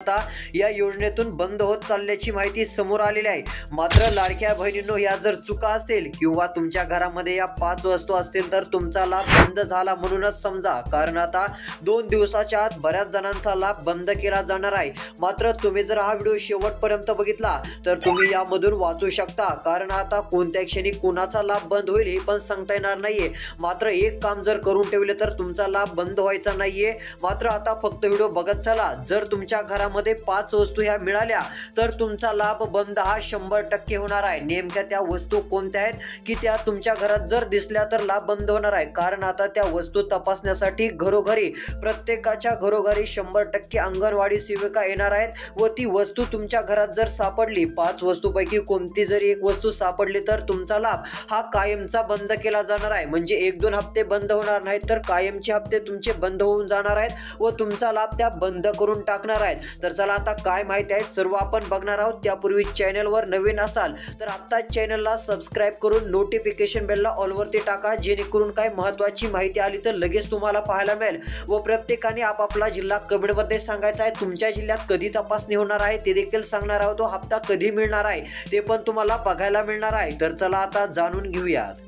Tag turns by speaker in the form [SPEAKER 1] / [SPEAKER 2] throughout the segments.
[SPEAKER 1] आता या योजनेतून बंद होत चालल्याची माहिती समोर आलेली आहे। मात्र लाडक्या बहिणींनो, या जर चुका असतील किंवा तुमच्या घरामध्ये या 5 वस्तू असतील तर तुमचा लाभ बंद झाला म्हणूनच समजा, कारण आता 2 दिवसाच्या आत बऱ्याच जणांचा लाभ बंद केला जाणार आहे। मात्र तुम्ही जर हा व्हिडिओ शेवटपर्यंत बघितला तर तुम्ही यामधून वाचू शकता, कारण आता कोणत्या क्षणी कोणाचा लाभ बंद होईल हे पण सांगता येणार नाहीये। मात्र एक काम जर करून ठेवले तर तुमचा लाभ बंद व्हायचा नाहीये। मात्र आता फक्त व्हिडिओ बघत चला। जर तुमच्या घरामध्ये 5 वस्तू ह्या मिळाल्या तर तुमचा लाभ बंद हा 100% होणार आहे। नेमक्या त्या वस्तू कोणत्या आहेत की त्या तुमच्या घरात जर दिसल्या तर लाभ बंद होणार आहे, कारण आता त्या वस्तू तपासण्यासाठी घरोघरी प्रत्येकाच्या घरोघरी 100% अंगणवाडी सेविका येणार आहेत व ती वस्तू तुमच्या घरात जर सापडली, 5 वस्तूपैकी कोणती जरी एक वस्तू सापडली तर तुमचा लाभ हा कायमचा बंद केला जाणार आहे। म्हणजे 1-2 हप्ते बंद होणार नाहीत तर कायमचे हप्ते तुमचे बंद होऊन जाणार आहेत व तुमचा लाभ त्या बंद करून टाकणार आहेत। तर चला आता काय माहिती आहे सर्व आपण बघणार आहोत। त्यापूर्वी चॅनलवर नवीन असाल तर आता चॅनलला सबस्क्राइब करून नोटिफिकेशन बेलला ऑल वरती टाका, जेणेकरून काय महत्त्वाची माहिती आली तर लगेच तुम्हाला पाहायला मिळेल। व प्रत्येकाने आपापला जिल्हा कमेंटमध्ये सांगायचा आहे, तुमच्या जिल्ह्यात कधी तपासणी होणार आहे ते देखील सांगणार आहोत, तो हप्ता कधी मिळणार आहे ते पण तुम्हाला बघायला मिळणार आहे। तर चला आता जाणून घेऊयात।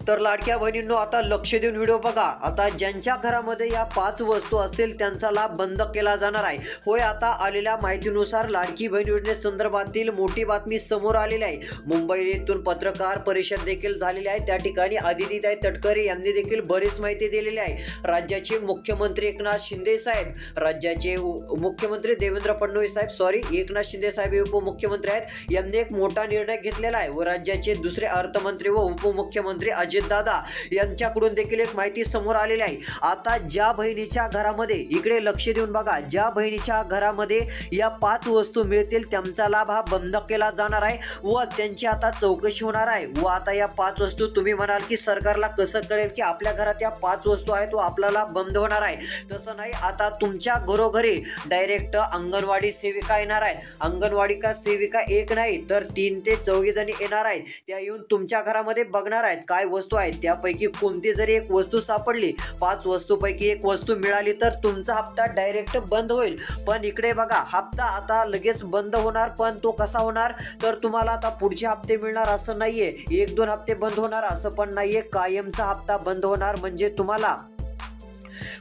[SPEAKER 1] तर लाडक्या बहिणींनो, आता लक्ष देऊन व्हिडिओ बघा। आता ज्यांच्या घरामध्ये या 5 वस्तू असतील त्यांचा लाभ बंद केला जाणार आहे। होय, आता आलेल्या माहितीनुसार लाडकी बहीण योजनेसंदर्भातील मोठी बातमी समोर आलेली आहे। मुंबई येथून पत्रकार परिषद देखील झालेली आहे। त्या ठिकाणी आदितीताई तटकरे यांनी देखील बरीच माहिती दिलेली आहे। राज्याचे मुख्यमंत्री एकनाथ शिंदे साहेब, राज्याचे मुख्यमंत्री देवेंद्र फडणवीस साहेब, एकनाथ शिंदे साहेब उपमुख्यमंत्री आहेत, यांनी एक मोठा निर्णय घेतलेला आहे व राज्याचे दुसरे अर्थमंत्री व उपमुख्यमंत्री दादा यांच्याकडून देखील एक माहिती समोर आलेली आहे। आता ज्या बहिणीच्या घरामध्ये, इकडे लक्ष देऊन बघा, ज्या बहिणीच्या घरामध्ये या 5 वस्तू मिळतील त्यांचा लाभ हा बंद केला जाणार आहे व त्यांची आता चौकशी होणार आहे। व आता या 5 वस्तू तुम्ही म्हणाल की सरकारला कसं कळेल की आपल्या घरात या 5 वस्तू आहेत व आपला लाभ बंद होणार आहे? तसं नाही, आता तुमच्या घरोघरी डायरेक्ट अंगणवाडी सेविका येणार आहेत। अंगणवाडी का सेविका एक नाही तर 3 ते 4 जणी येणार आहेत। त्या येऊन तुमच्या घरामध्ये बघणार आहेत काय वस्तू आहेत, त्यापैकी कोणती जरी एक वस्तू सापडली, 5 वस्तूपैकी एक वस्तू मिळाली तर तुमचा हप्ता डायरेक्ट बंद होईल। पण इकडे बघा, हप्ता आता लगेच बंद होणार, पण तो कसा होणार तर तुम्हाला आता पुढचे हप्ते मिळणार असं नाहीये, 1-2 हप्ते बंद होणार असं पण नाहीये, कायमचा हप्ता बंद होणार। म्हणजे तुम्हाला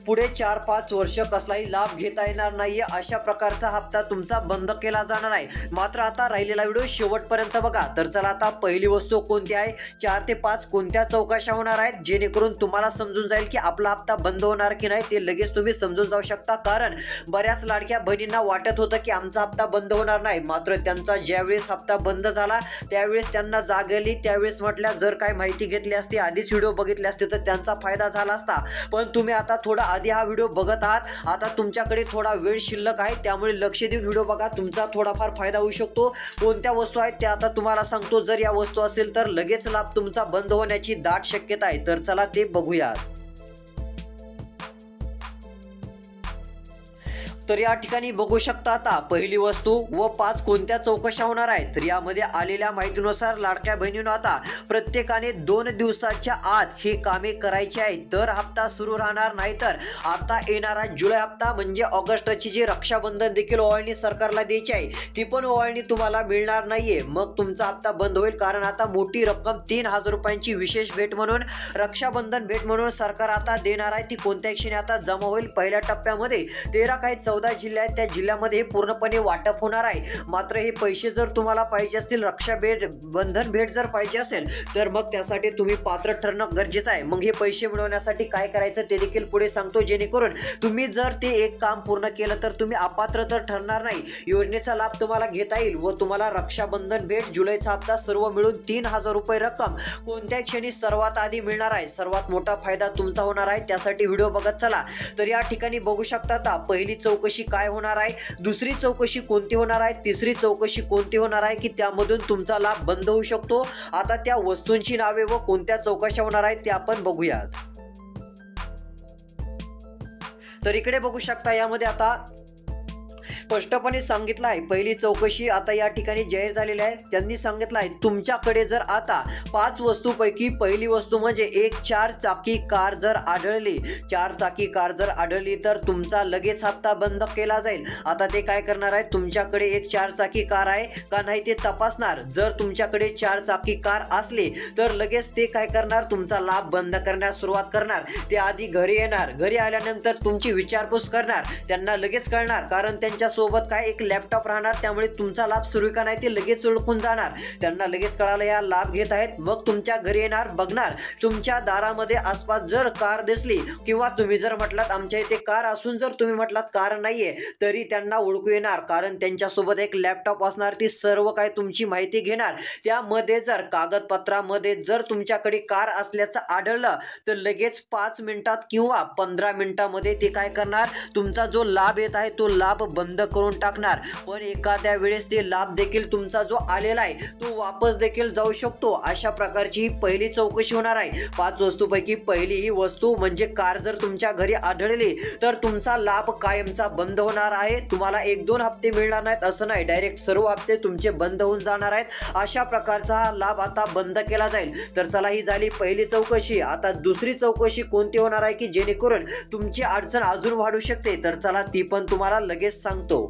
[SPEAKER 1] पुढे 4-5 वर्ष कसलाही लाभ घेता येणार नाहीये, अशा प्रकारचा हप्ता तुमचा बंद केला जाणार आहे। मात्र आता राहिलेला व्हिडिओ शेवटपर्यंत बघा। तर चला आता पहिली वस्तू कोणती आहे, 4 ते 5 कोणत्या चौकशा होणार आहेत, जेणेकरून तुम्हाला समजून जाईल की आपला हप्ता बंद होणार की नाही, ते लगेच तुम्ही समजून जाऊ शकता। कारण बऱ्याच लाडक्या बहिणींना वाटत होतं की आमचा हप्ता बंद होणार नाही, मात्र त्यांचा ज्यावेळेस हप्ता बंद झाला त्यावेळेस त्यांना जाग आली, त्यावेळेस म्हटल्या जर काय माहिती घेतली असती, आधीच व्हिडिओ बघितले असते तर त्यांचा फायदा झाला असता। पण तुम्ही आता थोडा आधी हा व्हिडिओ बघत आहात, आता तुमच्याकडे थोडा वेळ शिल्लक आहे, त्यामुळे लक्ष देऊन व्हिडिओ बघा, तुमचा थोडाफार फायदा होऊ शकतो। कोणत्या वस्तू आहेत त्या आता तुम्हाला सांगतो। जर या वस्तू असेल तर लगेच लाभ तुमचा बंद होण्याची दाट शक्यता आहे। तर चला ते बघूयात। तर या ठिकाणी बघू शकता आता पहिली वस्तू व 5 कोणत्या चौकशा होणार आहेत। तर यामध्ये आलेल्या माहितीनुसार लाडक्या बहिणींनो, आता प्रत्येकाने 2 दिवसाच्या आत ही कामे करायची आहेत तर हप्ता सुरू राहणार, नाही तर आता येणारा जुलै हप्ता म्हणजे ऑगस्टची जी रक्षाबंधन देखील ओवाळणी सरकारला द्यायची आहे ती पण ओवाळणी तुम्हाला मिळणार नाहीये। मग तुमचा हप्ता बंद होईल, कारण आता मोठी रक्कम 3000 रुपयांची विशेष भेट म्हणून, रक्षाबंधन भेट म्हणून सरकार आता देणार आहे। ती कोणत्या क्षणी आता जमा होईल, पहिल्या टप्प्यामध्ये 13 काही 14 जिल्हे आहेत, त्या जिल्ह्यामध्ये हे पूर्णपणे वाटप होणार आहे। मात्र हे पैसे जर तुम्हाला पाहिजे असतील, रक्षा भेट, बंधन भेट जर पाहिजे असेल तर मग त्यासाठी तुम्ही पात्र ठरणं गरजेचं आहे। मग हे पैसे मिळवण्यासाठी काय करायचं ते देखील पुढे सांगतो, जेणेकरून तुम्ही जर ते एक काम पूर्ण केलं तर तुम्ही अपात्र तर ठरणार नाही, योजनेचा लाभ तुम्हाला घेता येईल व तुम्हाला रक्षाबंधन भेट, जुलैचा हप्ता सर्व मिळून 3000 रुपये रक्कम कोणत्या क्षणी सर्वात आधी मिळणार आहे, सर्वात मोठा फायदा तुमचा होणार आहे। त्यासाठी व्हिडिओ बघत चला। तर या ठिकाणी बघू शकता आता पहिली चौकशी काय होणार आहे, दुसरी चौकशी कोणती होणार आहे, तिसरी चौकशी कोणती होणार आहे की त्यामधून तुमचा लाभ बंद होऊ शकतो। आता त्या वस्तूंची नावे व कोणत्या चौकशा होणार आहेत ते आपण बघूयात। तर इकडे बघू शकता यामध्ये आता स्पष्टपणे सांगितलं आहे। पहिली चौकशी आता या ठिकाणी जाहीर झालेली आहे। त्यांनी सांगितलं आहे तुमच्याकडे जर आता 5 वस्तूपैकी पहिली वस्तू म्हणजे एक 4 चाकी कार जर आढळली, 4 चाकी कार जर आढळली तर तुमचा लगेच हप्ता बंद केला जाईल। आता ते काय करणार आहे, तुमच्याकडे एक 4 चाकी कार आहे का नाही ते तपासणार। जर तुमच्याकडे 4 चाकी कार असली तर लगेच ते काय करणार, तुमचा लाभ बंद करण्यास सुरुवात करणार। ते आधी घरी येणार, घरी आल्यानंतर तुमची विचारपूस करणार, त्यांना लगेच कळणार कारण त्यांच्या सोबत काय एक लॅपटॉप राहणार, त्यामुळे तुमचा लाभ सुरू का नाही ते लगेच ओळखून जाणार। त्यांना लगेच कळालं या लाभ घेत आहेत, मग तुमच्या घरी येणार, बघणार तुमच्या दारामध्ये आसपास जर कार दिसली किंवा तुम्ही जर म्हटलात आमच्या इथे कार असून जर तुम्ही म्हटलात कार नाहीये तरी त्यांना ओळखू येणार कारण त्यांच्यासोबत एक लॅपटॉप असणार, ती सर्व काय तुमची माहिती घेणार। त्यामध्ये जर कागदपत्रामध्ये जर तुमच्याकडे कार असल्याचं आढळलं तर लगेच 5 मिनिटात किंवा 15 मिनिटामध्ये ते काय करणार, तुमचा जो लाभ येत आहे तो लाभ बंद करून टाकणार। पण एखाद्या वेळेस ते लाभ देखील तुमचा जो आलेला आहे तो वापस देखील जाऊ शकतो। अशा प्रकारची ही पहिली चौकशी होणार आहे। 5 वस्तूपैकी पहिली ही वस्तू म्हणजे कार जर तुमच्या घरी आढळली तर तुमचा लाभ कायमचा बंद होणार आहे। तुम्हाला 1-2 हप्ते मिळणार नाहीत असं नाही, डायरेक्ट सर्व हप्ते तुमचे बंद होऊन जाणार आहेत। अशा प्रकारचा हा लाभ आता बंद केला जाईल। तर चला, ही झाली पहिली चौकशी। आता दुसरी चौकशी कोणती होणार आहे की जेणेकरून तुमची अडचण अजून वाढू शकते, तर चला ती पण तुम्हाला लगेच सांगतो।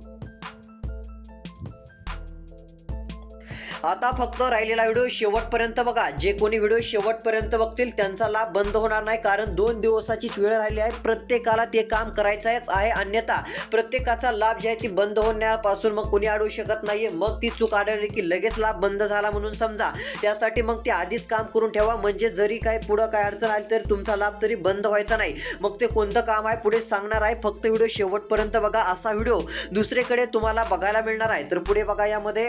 [SPEAKER 1] आता फक्त राहिलेला व्हिडिओ शेवटपर्यंत बघा। जे कोणी व्हिडिओ शेवटपर्यंत बघतील त्यांचा लाभ बंद होणार नाही कारण 2 दिवसाचीच वेळ राहिली आहे। प्रत्येकाला ते काम करायचंच आहे, अन्यथा प्रत्येकाचा लाभ जे आहे ती बंद होण्यापासून मग कोणी अडवू शकत नाहीये। मग ती चूक आढळली की लगेच लाभ बंद झाला म्हणून समजा, त्यासाठी मग ते आधीच काम करून ठेवा म्हणजे जरी काय पुढं काय अडचण आली तरी तुमचा लाभ तरी बंद व्हायचा नाही। मग ते कोणतं काम आहे पुढे सांगणार आहे, फक्त व्हिडिओ शेवटपर्यंत बघा। असा व्हिडिओ दुसरीकडे तुम्हाला बघायला मिळणार आहे। तर पुढे बघा, यामध्ये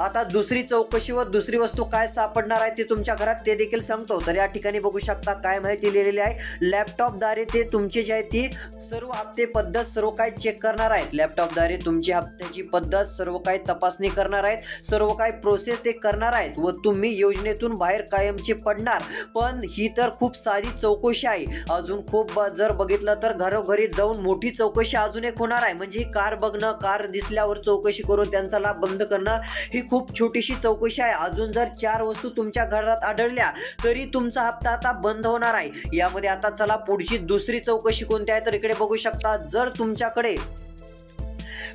[SPEAKER 1] आता दुसरी चौकशी व दुसरी वस्तू काय सापडणार आहे ते तुमच्या घरात ते देखील सांगतो। तर या ठिकाणी बघू शकता काय माहिती लिहिलेली आहे, लॅपटॉपद्वारे ते तुमची जी आहे ती सर्व हप्ते पद्धत सर्व काय चेक करणार आहेत। लॅपटॉपद्वारे तुमची हप्त्याची पद्धत सर्व काय तपासणी करणार आहेत, सर्व काय प्रोसेस ते करणार आहेत व तुम्ही योजनेतून बाहेर कायमचे पडणार। पण ही तर खूप सारी चौकशी आहे, अजून खूप जर बघितलं तर घरोघरी जाऊन मोठी चौकशी अजून एक होणार आहे। म्हणजे कार बघणं, कार दिसल्यावर चौकशी करून त्यांचा लाभ बंद करणं ही खूप छोटीशी चौकशी आहे। अजून जर 4 वस्तू तुमच्या घरात आढळल्या तरी तुमचा हप्ता आता बंद होणार आहे। यामध्ये आता चला पुढची दुसरी चौकशी कोणती आहे, तर इकडे बघू शकता, जर तुमच्याकडे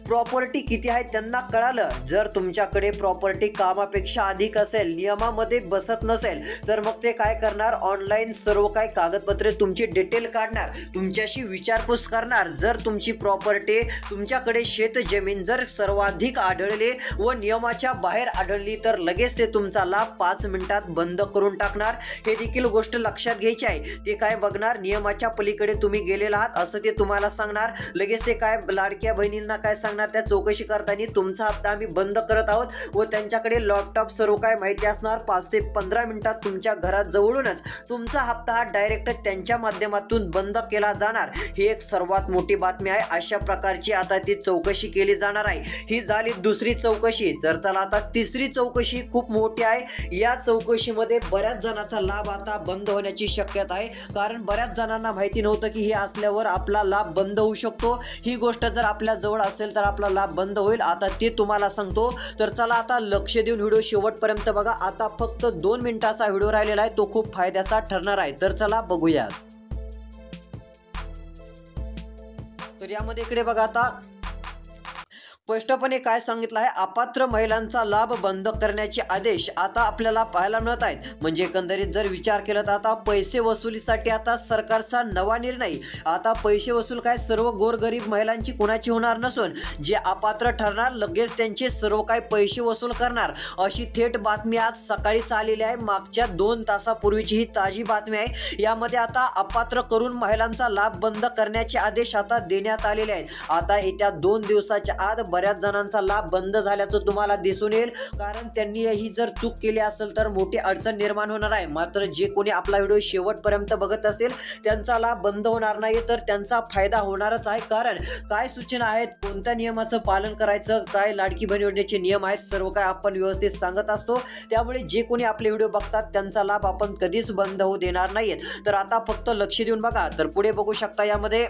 [SPEAKER 1] प्रॉपर्टी किती आहे त्यांना कळालं, जर तुमच्याकडे प्रॉपर्टी कामापेक्षा अधिक असेल, नियमामध्ये बसत नसेल तर मग ते काय करणार, ऑनलाईन सर्व काय कागदपत्रे तुमची डिटेल काढणार, तुमच्याशी विचारपूस करणार। जर तुमची प्रॉपर्टी, तुमच्याकडे शेत जमीन जर सर्वाधिक आढळले व नियमाच्या बाहेर आढळली तर लगेच ते तुमचा लाभ 5 मिनिटात बंद करून टाकणार। हे देखील गोष्ट लक्षात घ्यायची आहे। ते काय बघणार, नियमाच्या पलीकडे तुम्ही गेलेला आहात असं ते तुम्हाला सांगणार। लगेच ते काय लाडक्या बहिणींना काय सांगणार, त्या चौकशी करताना तुमचा हप्ता आम्ही बंद करत आहोत व त्यांच्याकडे लॅपटॉप सर्व काय माहिती असणार। 5 ते 15 मिनिटात तुमच्या घरात जवळूनच तुमचा हप्ता हा डायरेक्ट त्यांच्या माध्यमातून बंद केला जाणार। ही एक सर्वात मोठी बातमी आहे। अशा प्रकारची आता ती चौकशी केली जाणार आहे। ही झाली दुसरी चौकशी। तर चला आता तिसरी चौकशी खूप मोठी आहे। या चौकशीमध्ये बऱ्याच जणांचा लाभ आता बंद होण्याची शक्यता आहे कारण बऱ्याच जणांना माहिती नव्हतं की हे असल्यावर आपला लाभ बंद होऊ शकतो। ही गोष्ट जर आपल्या जवळ असेल तर आपला लाभ बंद होईल, आता ते तुम्हाला सांगतो। तर चला आता लक्ष देऊन व्हिडिओ शेवटपर्यंत बघा। आता फक्त 2 मिनिटाचा व्हिडिओ राहिलेला आहे, तो खूप फायद्याचा ठरणार आहे। तर चला बघूया। तर यामध्ये इकडे बघा, आता स्पष्टपणे काय सांगितलं आहे, अपात्र महिलांचा लाभ बंद करण्याचे आदेश आता आपल्याला पाहायला मिळत आहेत। म्हणजे एकंदरीत जर विचार केला तर आता पैसे वसुलीसाठी आता सरकारचा नवा निर्णय, आता पैसे वसूल काय सर्व गोरगरीब महिलांची कुणाची होणार नसून जे अपात्र ठरणार लगेच त्यांचे सर्व काय पैसे वसूल करणार, अशी थेट बातमी आज सकाळीच आलेली आहे। मागच्या 2 तासापूर्वीची ही ताजी बातमी आहे। यामध्ये आता अपात्र करून महिलांचा लाभ बंद करण्याचे आदेश आता देण्यात आलेले आहेत। आता येत्या 2 दिवसाच्या आत बऱ्याच जणांचा लाभ बंद झाल्याचं तुम्हाला दिसून येईल कारण त्यांनी ही जर चूक केली असेल तर मोठी अडचण निर्माण होणार आहे। मात्र जे कोणी आपला व्हिडिओ शेवटपर्यंत बघत असतील त्यांचा लाभ बंद होणार नाही, तर त्यांचा फायदा होणारच आहे। कारण काय सूचना आहेत, कोणत्या नियमाचं पालन करायचं, काय लाडकी बहीण योजनेचे नियम आहेत, सर्व काय आपण व्यवस्थित सांगत असतो। त्यामुळे जे कोणी आपले व्हिडिओ बघतात त्यांचा लाभ आपण कधीच बंद होऊ देणार नाहीत। तर आता फक्त लक्ष देऊन बघा। तर पुढे बघू शकता, यामध्ये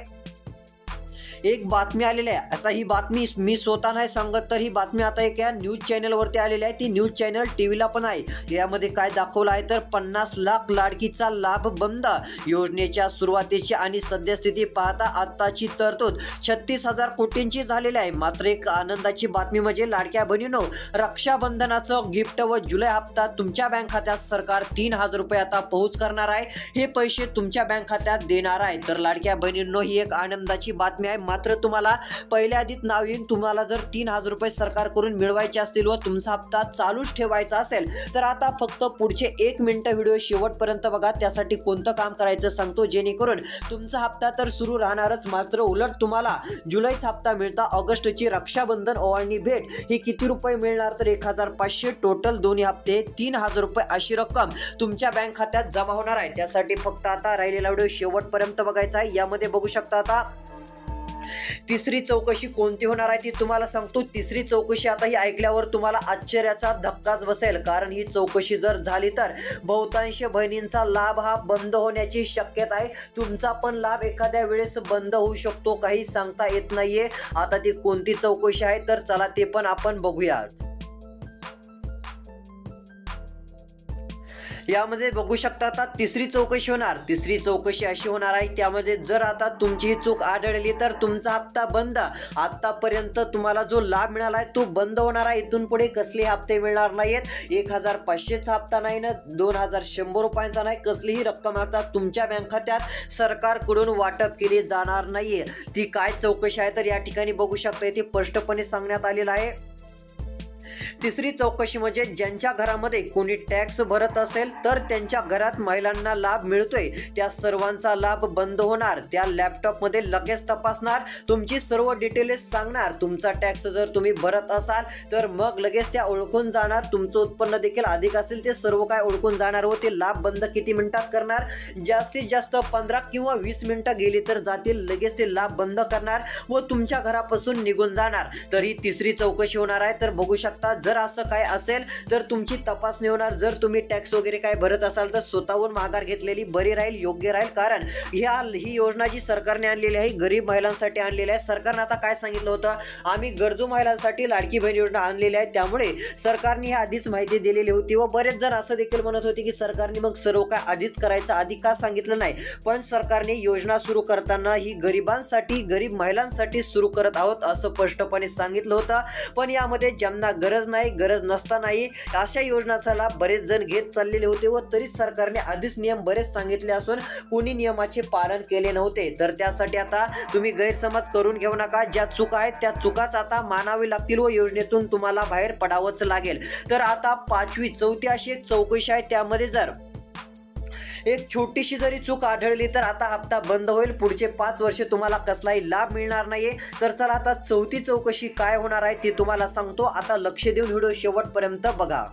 [SPEAKER 1] एक बातमी आलेली आहे। आता ही बातमी मी स्वतः नाही सांगत, तर ही बातमी आता एका न्यूज चॅनलवरती आलेली आहे। ती न्यूज चॅनल टीव्हीला पण आहे। यामध्ये काय दाखवलं आहे तर 50 लाख लाडकीचा लाभ बंद, योजनेच्या सुरुवातीची आणि सद्यस्थिती पाहता आताची तरतूद 36,000 कोटींची झालेली आहे। मात्र एक आनंदाची बातमी म्हणजे लाडक्या बहिणींनो, रक्षाबंधनाचं गिफ्ट व जुलै हप्ता तुमच्या बँक खात्यात सरकार 3,000 रुपये आता पोहोच करणार आहे। हे पैसे तुमच्या बँक खात्यात देणार आहे। तर लाडक्या बहिणींनो, ही एक आनंदाची बातमी आहे। मात्र तुम्हाला पहिल्या आधीच नाव येईल, तुम्हाला जर 3,000 रुपये सरकारकडून मिळवायचे असतील व तुमचा हप्ता चालूच ठेवायचा असेल तर आता फक्त पुढचे 1 मिनिट व्हिडिओ शेवटपर्यंत बघा। त्यासाठी कोणतं काम करायचं सांगतो, जेणेकरून तुमचा हप्ता तर सुरू राहणारच, मात्र उलट तुम्हाला जुलैचा हप्ता मिळता ऑगस्टची रक्षाबंधन ओवाळणी भेट ही किती रुपये मिळणार तर 1,500, टोटल दोन्ही हप्ते 3,000 रुपये अशी रक्कम तुमच्या बँक खात्यात जमा होणार आहे। त्यासाठी फक्त आता राहिलेला व्हिडिओ शेवटपर्यंत बघायचा आहे। यामध्ये बघू शकता आता तिसरी चौकशी कोणती होणार आहे ती तुम्हाला सांगतो। तिसरी चौकशी आता ही ऐकल्यावर तुम्हाला आश्चर्याचा धक्काच बसेल, कारण ही चौकशी जर झाली तर बहुतांश बहिणींचा लाभ हा बंद होण्याची शक्यता आहे। तुमचा पण लाभ एखाद्या वेळेस बंद होऊ शकतो, काही सांगता येत नाहीये। आता ती कोणती चौकशी आहे तर चला ते पण आपण बघूया। यामध्ये बघू शकता आता तिसरी चौकशी होणार। तिसरी चौकशी अशी होणार आहे, त्यामध्ये जर आता तुमची ही चूक आढळली तर तुमचा हप्ता बंद, आतापर्यंत तुम्हाला जो लाभ मिळाला आहे तो बंद होणार आहे। इथून पुढे कसले हप्ते मिळणार नाहीत। 1,500चा हप्ता नाही ना, 2,100 रुपयांचा नाही, कसलीही रक्कम आता तुमच्या बँक खात्यात सरकारकडून वाटप केली जाणार नाहीये। ती काय चौकशी आहे तर या ठिकाणी बघू शकता, ते स्पष्टपणे सांगण्यात आलेलं आहे। तिसरी चौकशी म्हणजे ज्यांच्या घरामध्ये कोणी टॅक्स भरत असेल तर त्यांच्या घरात महिलांना लाभ मिळतोय त्या सर्वांचा लाभ बंद होणार। त्या लॅपटॉप मध्ये लगेच तपासणार, तुमची सर्व डिटेल्स सांगणार। तुमचा टॅक्स जर तुम्ही भरत असाल तर मग लगेच त्या ओळखून जाणार। तुमचं उत्पन्न देखील अधिक असेल ते सर्व काय ओळखून जाणार व ते लाभ बंद किती मिनिटात करणार, जास्तीत जास्त 15 किंवा 20 मिनिटं गेली तर जातील, लगेच ते लाभ बंद करणार व तुमच्या घरापासून निघून जाणार। तर ही तिसरी चौकशी होणार आहे। तर बघू शकता, जर असं काय असेल तर तुमची तपासणी होणार। जर तुम्ही टॅक्स वगैरे काय भरत असाल तर स्वतःहून माघार घेतलेली बरी राहील, योग्य राहील, कारण ही योजना जी सरकारने आणलेली आहे गरीब महिलांसाठी आणलेली आहे। सरकारने आता काय सांगितलं होतं, आम्ही गरजू महिलांसाठी लाडकी बहीण योजना आणलेली आहे, त्यामुळे सरकारने आधीच माहिती दिलेली होती। व बरेच जण असं देखील म्हणत होते की सरकारने मग सर्व काय आधीच करायचं, आधी का सांगितलं नाही। पण सरकारने योजना सुरू करताना ही गरिबांसाठी, गरीब महिलांसाठी सुरू करत आहोत असं स्पष्टपणे सांगितलं होतं। पण यामध्ये ज्यांना गरज नाही, गरज नसतानाही अशा योजनाचा लाभ बरेच जण घेत चाललेले होते व तरी सरकारने आधीच नियम बरेच सांगितले असून कोणी नियमाचे पालन केले नव्हते। तर त्यासाठी आता तुम्ही गैरसमज करून घेऊ नका, ज्या चुका आहेत त्या चुकाच आता मानावी लागतील व योजनेतून तुम्हाला बाहेर पडावंच लागेल। तर आता 5वी 4थी अशी एक चौकशी आहे, त्यामध्ये जर एक छोटीशी जरी चूक आढळली तर आता हप्ता बंद होईल, पुढचे 5 वर्ष तुम्हाला कसलाही लाभ मिळणार नाहीये। तर चला आता 4थी चौकशी काय होणार आहे ती तुम्हाला सांगतो, आता लक्ष देऊन व्हिडिओ शेवटपर्यंत बघा।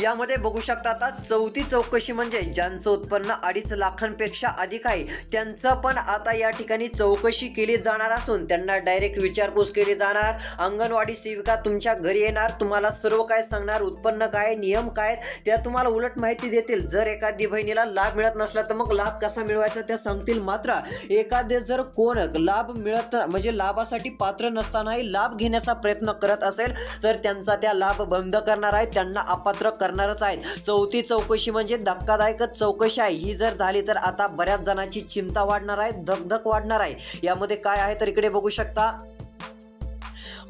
[SPEAKER 1] यामध्ये बघू शकता आता 4थी चौकशी म्हणजे ज्यांचं उत्पन्न 2.5 लाखांपेक्षा अधिक आहे त्यांचं पण आता या ठिकाणी चौकशी केली जाणार असून त्यांना डायरेक्ट विचारपूस केली जाणार। अंगणवाडी सेविका तुमच्या घरी येणार, तुम्हाला सर्व काय सांगणार, उत्पन्न काय, नियम काय त्या तुम्हाला उलट माहिती देतील। जर एखादी बहिणीला लाभ मिळत नसला तर मग लाभ कसा मिळवायचा त्या सांगतील। मात्र एखादे जर कोण लाभ मिळत म्हणजे लाभासाठी पात्र नसतानाही लाभ घेण्याचा प्रयत्न करत असेल तर त्यांचा त्या लाभ बंद करणार आहे, त्यांना अपात्र करणारच आहेत। 4थी चौकशी म्हणजे धक्कादायक चौकशी आहे। ही जर झाली तर आता बऱ्याच जणांची चिंता वाढणार आहे, धगधग वाढणार आहे। यामध्ये काय आहे तर इकडे बघू शकता,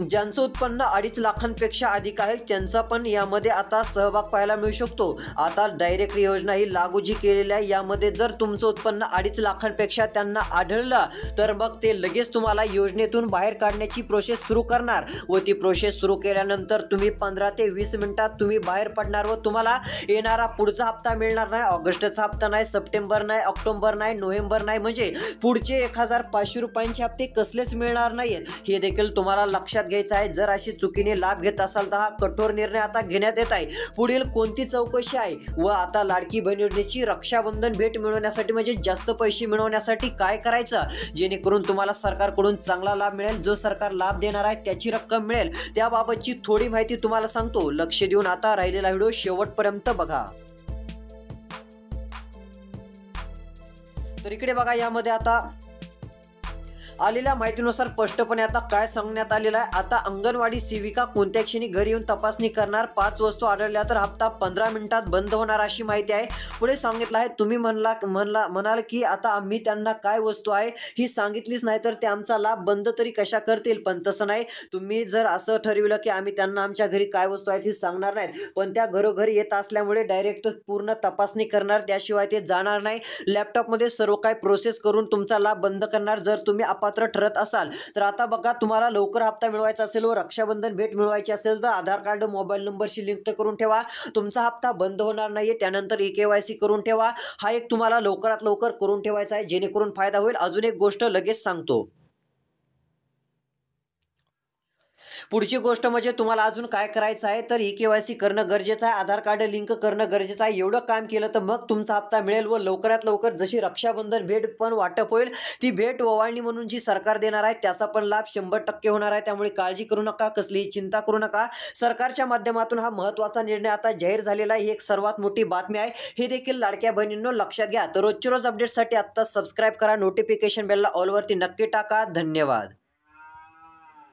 [SPEAKER 1] ज्यांचं उत्पन्न 2.5 लाखांपेक्षा अधिक आहे त्यांचा पण यामध्ये आता सहभाग पाहायला मिळू शकतो। आता डायरेक्ट योजना ही लागू जी केलेली आहे, यामध्ये जर तुमचं उत्पन्न 2.5 लाखांपेक्षा त्यांना आढळलं तर मग ते लगेच तुम्हाला योजनेतून बाहेर काढण्याची प्रोसेस सुरू करणार व ती प्रोसेस सुरू केल्यानंतर तुम्ही 15 ते 20 मिनिटात तुम्ही बाहेर पडणार व तुम्हाला येणारा पुढचा हप्ता मिळणार नाही। ऑगस्टचा हप्ता नाही, सप्टेंबर नाही, ऑक्टोबर नाही, नोव्हेंबर नाही, म्हणजे पुढचे 1,500 रुपयांचे हप्ते कसलेच मिळणार नाहीत, हे देखील तुम्हाला लक्षात घ्यायचं आहे। जर अशी चुकीने लाभ घेत असाल तर हा कठोर निर्णय आता घेण्यात येत आहे। पुढील कोणती चौकशी आहे व आता लाडकी बहीण योजनेची रक्षाबंधन भेट मिळवण्यासाठी म्हणजे जास्त पैसे मिळवण्यासाठी काय करायचं जेणेकरून तुम्हाला सरकारकडून चांगला लाभ मिळेल, जो सरकार लाभ देणार आहे त्याची रक्कम मिळेल, त्याबाबतची थोडी माहिती तुम्हाला सांगतो। लक्ष देऊन आता राहिलेला व्हिडिओ शेवटपर्यंत बघा। तर इकडे बघा, यामध्ये आता आलेल्या माहितीनुसार स्पष्टपणे आता काय सांगण्यात आलेलं आहे. आता अंगणवाडी सेविका कोणत्या क्षणी घरी येऊन तपासणी करणार, 5 वस्तू आढळल्या तर हप्ता 15 मिनिटात बंद होणार अशी माहिती आहे. पुढे सांगितलं आहे, तुम्ही म्हणाल की आता आम्ही त्यांना काय वस्तू आहे ही सांगितलीच नाही तर ते आमचा लाभ बंद तरी कशा करतील. पण तसं नाही, तुम्ही जर असं ठरविलं की आम्ही त्यांना आमच्या घरी काय वस्तू आहेत ही सांगणार नाहीत, पण त्या घरोघरी येत असल्यामुळे डायरेक्ट पूर्ण तपासणी करणार, त्याशिवाय ते जाणार नाही. लॅपटॉपमध्ये सर्व काही प्रोसेस करून तुमचा लाभ बंद करणार जर तुम्ही अपात्र ठरत असाल तर. आता बघा, तुम्हाला लवकर हप्ता मिळवायचा असेल व रक्षाबंधन भेट मिळवायची असेल तर आधार कार्ड मोबाईल नंबरशी लिंक करून ठेवा. तुमचा हप्ता बंद होणार नाहीये. त्यानंतर KYC करून ठेवा. हा एक तुम्हाला लवकरात लवकर करून ठेवायचा आहे, जेणेकरून फायदा होईल. अजून एक गोष्ट लगेच सांगतो. पुढची गोष्ट म्हणजे तुम्हाला अजून काय करायचं आहे तर KYC करणं गरजेचं आहे, आधार कार्ड लिंक करणं गरजेचं आहे. एवढं काम केलं तर मग तुमचा हप्ता मिळेल व लवकरात लवकर जशी रक्षाबंधन भेट पण वाटप होईल, ती भेट ओवाळणी म्हणून जी सरकार देणार आहे त्याचा पण लाभ 100% होणार आहे. त्यामुळे काळजी करू नका, कसलीही चिंता करू नका. सरकारच्या माध्यमातून हा महत्त्वाचा निर्णय आता जाहीर झालेला आहे. ही एक सर्वात मोठी बातमी आहे. हे देखील लाडक्या बहिणींनो लक्षात घ्या. तर रोजच्या रोज अपडेटसाठी आत्ता सबस्क्राईब करा, नोटिफिकेशन बेलला ऑलवरती नक्की टाका. धन्यवाद.